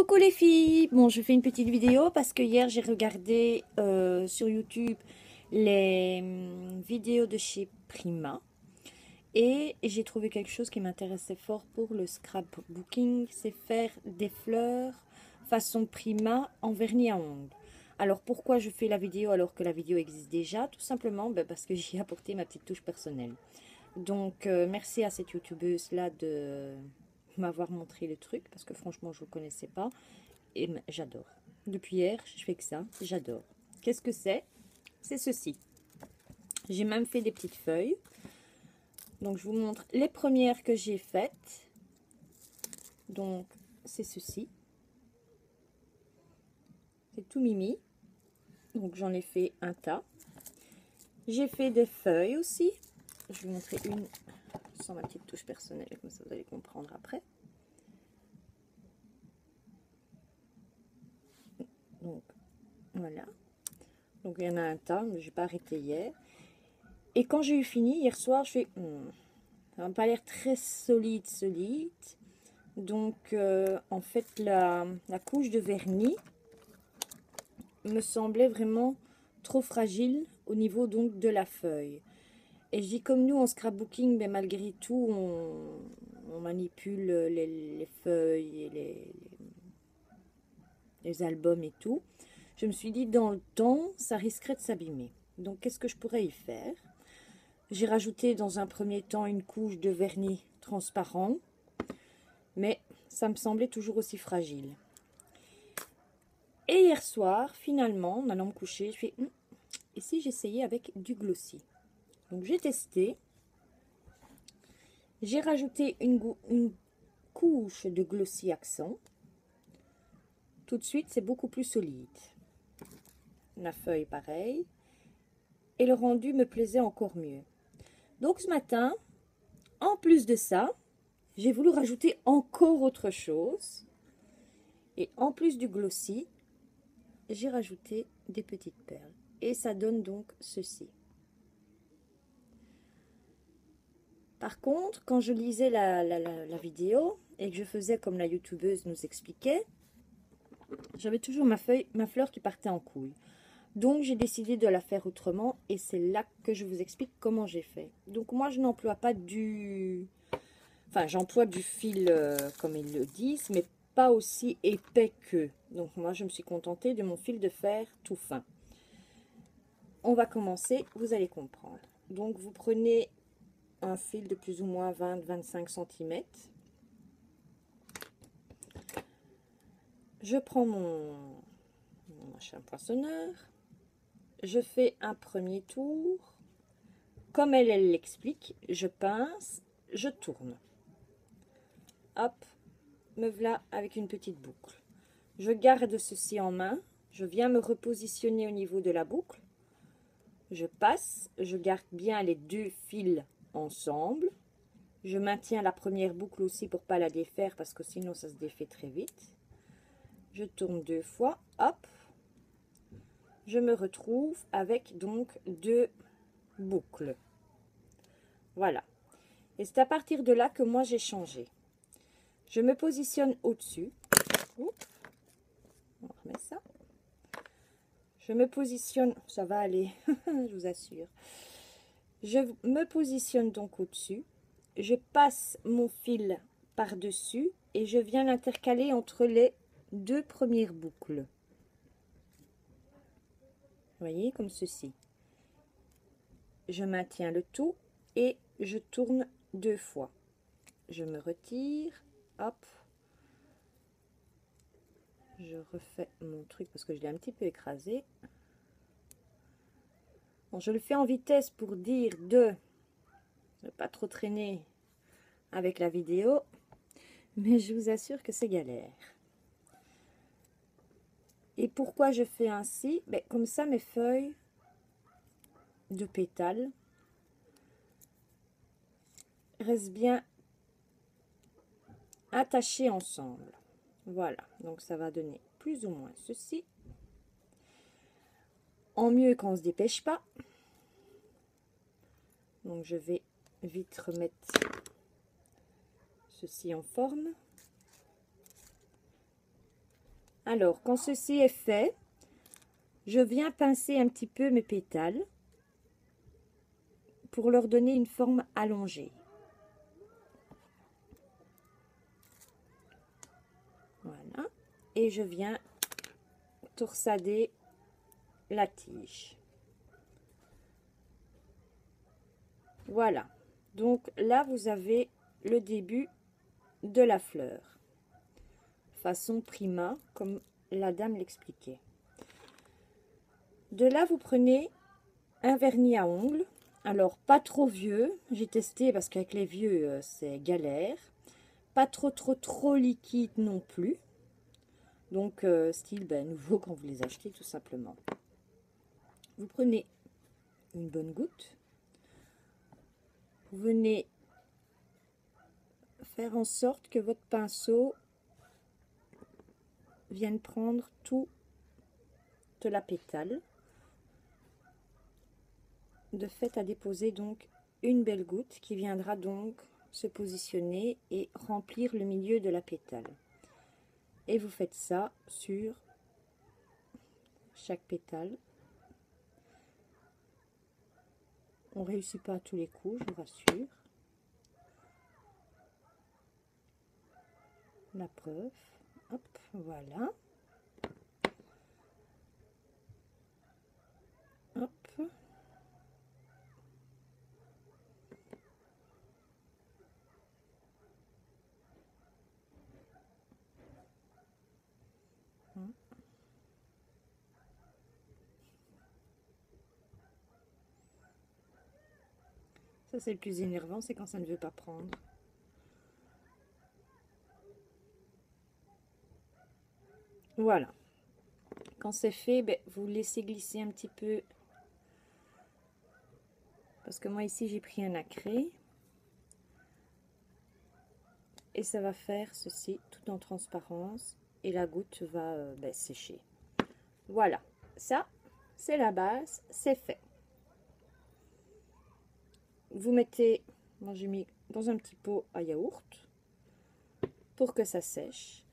Coucou les filles, bon je fais une petite vidéo parce que hier j'ai regardé sur YouTube les vidéos de chez Prima et j'ai trouvé quelque chose qui m'intéressait fort pour le scrapbooking, c'est faire des fleurs façon Prima en vernis à ongles. Alors pourquoi je fais la vidéo alors que la vidéo existe déjà? Tout simplement parce que j'y ai apporté ma petite touche personnelle. Donc merci à cette youtubeuse là de m'avoir montré le truc parce que franchement je ne connaissais pas et j'adore. Depuis hier je fais que ça, j'adore. Qu'est-ce que c'est? C'est ceci. J'ai même fait des petites feuilles. Donc je vous montre les premières que j'ai faites. Donc c'est ceci. C'est tout mimi. Donc j'en ai fait un tas. J'ai fait des feuilles aussi. Je vais vous montrer une sans ma petite touche personnelle, comme ça vous allez comprendre après. Donc voilà. Donc il y en a un tas, mais je n'ai pas arrêté hier. Et quand j'ai eu fini hier soir, je fais ça n'a pas l'air très solide. Donc en fait la couche de vernis me semblait vraiment trop fragile au niveau donc de la feuille. Et je dis comme nous en scrapbooking, mais malgré tout on manipule les feuilles et les albums et tout. Je me suis dit dans le temps ça risquerait de s'abîmer. Donc qu'est-ce que je pourrais y faire? J'ai rajouté dans un premier temps une couche de vernis transparent, mais ça me semblait toujours aussi fragile. Et hier soir, finalement, en allant me coucher, je fais et si j'essayais avec du glossy? Donc j'ai testé. J'ai rajouté une couche de glossy accent. Tout de suite, c'est beaucoup plus solide. La feuille, pareil. Et le rendu me plaisait encore mieux. Donc ce matin, en plus de ça, j'ai voulu rajouter encore autre chose. Et en plus du glossy, j'ai rajouté des petites perles. Et ça donne donc ceci. Par contre, quand je lisais la vidéo et que je faisais comme la youtubeuse nous expliquait, j'avais toujours ma fleur qui partait en couille. Donc j'ai décidé de la faire autrement et c'est là que je vous explique comment j'ai fait. Donc moi je n'emploie pas du... Enfin j'emploie du fil comme ils le disent, mais pas aussi épais qu'eux. Donc moi je me suis contentée de mon fil de fer tout fin. On va commencer, vous allez comprendre. Donc vous prenez un fil de plus ou moins 20-25 cm. Je prends mon machin poinçonneur. Je fais un premier tour. Comme elle l'explique, je pince, je tourne. Hop, me voilà avec une petite boucle. Je garde ceci en main. Je viens me repositionner au niveau de la boucle. Je passe, je garde bien les deux fils ensemble. Je maintiens la première boucle aussi pour pas la défaire parce que sinon ça se défait très vite. Je tourne deux fois, hop. Je me retrouve avec donc deux boucles. Voilà. Et c'est à partir de là que moi j'ai changé. Je me positionne au-dessus. On remet ça. Je me positionne, ça va aller, je vous assure. Je me positionne donc au-dessus. Je passe mon fil par-dessus et je viens l'intercaler entre les deux premières boucles. Vous voyez, comme ceci. Je maintiens le tout et je tourne deux fois. Je me retire, hop. Je refais mon truc parce que je l'ai un petit peu écrasé. Bon, je le fais en vitesse pour dire de ne pas trop traîner avec la vidéo, mais je vous assure que c'est galère. Et pourquoi je fais ainsi? Comme ça, mes feuilles de pétales restent bien attachées ensemble. Voilà, donc ça va donner plus ou moins ceci. En mieux quand on ne se dépêche pas. Donc je vais vite remettre ceci en forme. Alors, quand ceci est fait, je viens pincer un petit peu mes pétales pour leur donner une forme allongée. Voilà. Et je viens toursader la tige. Voilà. Donc là, vous avez le début de la fleur. Façon prima, comme la dame l'expliquait. De là, vous prenez un vernis à ongles. Alors, pas trop vieux. J'ai testé parce qu'avec les vieux, c'est galère. Pas trop liquide non plus. Donc, style nouveau quand vous les achetez, tout simplement. Vous prenez une bonne goutte. Vous venez faire en sorte que votre pinceau vienne prendre toute la pétale. De fait à déposer donc une belle goutte qui viendra donc se positionner et remplir le milieu de la pétale. Et vous faites ça sur chaque pétale. On réussit pas à tous les coups, je vous rassure. La preuve. Hop, voilà. Hop. Ça, c'est le plus énervant, c'est quand ça ne veut pas prendre. Voilà. Quand c'est fait, vous laissez glisser un petit peu. Parce que moi, ici, j'ai pris un nacré. Et ça va faire ceci tout en transparence. Et la goutte va sécher. Voilà. Ça, c'est la base. C'est fait. Vous mettez, moi j'ai mis dans un petit pot à yaourt pour que ça sèche.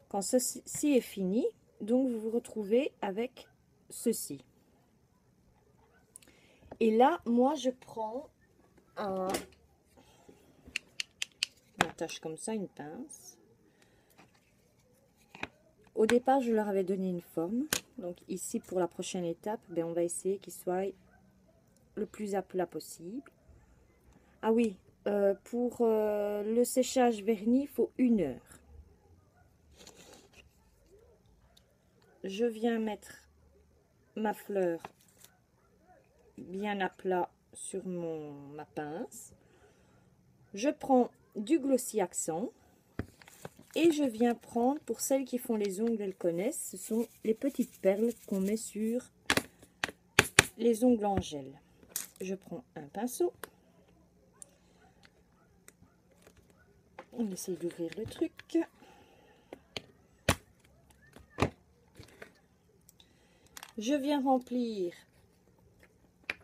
Quand ceci est fini, donc vous vous retrouvez avec ceci. Et là, moi je prends on attache comme ça une pince. Au départ, je leur avais donné une forme. Donc ici, pour la prochaine étape, on va essayer qu'il soit le plus à plat possible. Ah oui, pour le séchage vernis, il faut 1 heure. Je viens mettre ma fleur bien à plat sur ma pince. Je prends du Glossy Accent et je viens prendre, pour celles qui font les ongles, elles connaissent, ce sont les petites perles qu'on met sur les ongles en gel. Je prends un pinceau. On essaye d'ouvrir le truc. Je viens remplir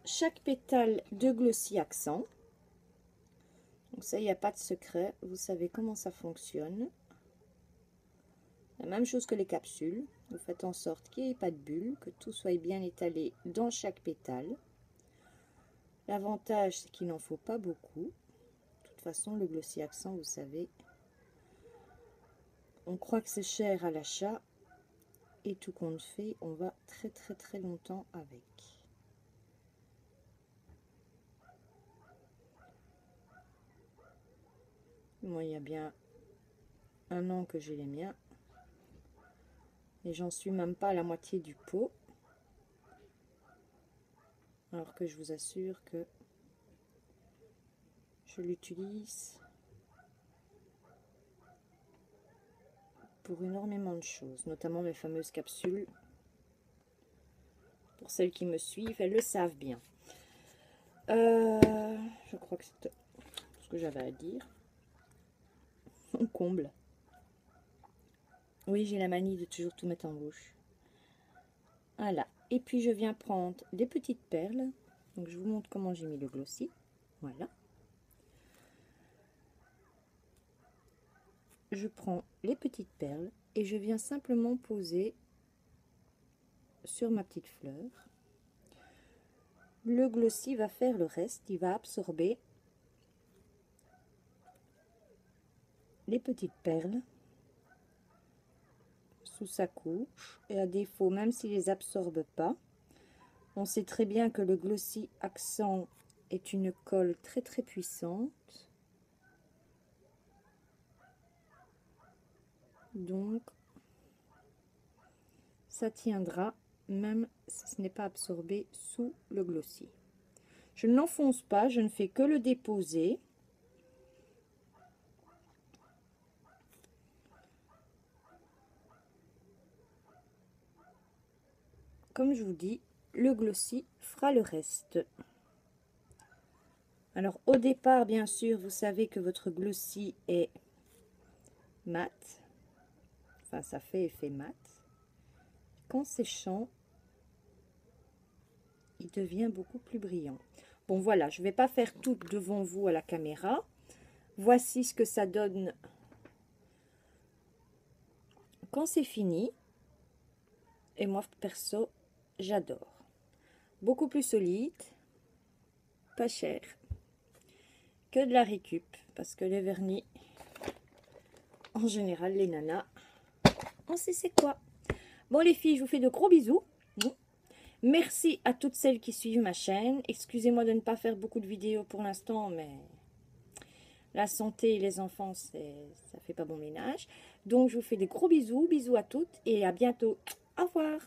chaque pétale de Glossy Accent. Donc ça, il n'y a pas de secret. Vous savez comment ça fonctionne. La même chose que les capsules. Vous faites en sorte qu'il n'y ait pas de bulles, que tout soit bien étalé dans chaque pétale. L'avantage, c'est qu'il n'en faut pas beaucoup. De toute façon, le Glossy Accent, vous savez, on croit que c'est cher à l'achat. Et tout compte fait, on va très longtemps avec. Moi, il y a bien 1 an que j'ai les miens. Et j'en suis même pas à la moitié du pot. Alors que je vous assure que je l'utilise pour énormément de choses, notamment mes fameuses capsules. Pour celles qui me suivent, elles le savent bien. Je crois que c'est ce que j'avais à dire. On comble. Oui, j'ai la manie de toujours tout mettre en bouche. Voilà. Et puis je viens prendre des petites perles. Donc je vous montre comment j'ai mis le glossy. Voilà. Je prends les petites perles et je viens simplement poser sur ma petite fleur. Le glossy va faire le reste, il va absorber les petites perles sous sa couche, et à défaut, même s'il les absorbe pas, on sait très bien que le glossy accent est une colle très très puissante, donc ça tiendra même si ce n'est pas absorbé sous le glossy. Je ne l'enfonce pas, je ne fais que le déposer. Comme je vous dis, le glossy fera le reste. Alors au départ, bien sûr, vous savez que votre glossy est mat. Enfin, ça fait effet mat. Qu'en séchant, il devient beaucoup plus brillant. Bon, voilà, je ne vais pas faire tout devant vous à la caméra. Voici ce que ça donne quand c'est fini. Et moi, perso, j'adore. Beaucoup plus solide, pas cher, que de la récup. Parce que les vernis, en général, les nanas, on sait c'est quoi. Bon, les filles, je vous fais de gros bisous. Merci à toutes celles qui suivent ma chaîne. Excusez-moi de ne pas faire beaucoup de vidéos pour l'instant, mais la santé et les enfants, ça fait pas bon ménage. Donc, je vous fais des gros bisous. Bisous à toutes et à bientôt. Au revoir.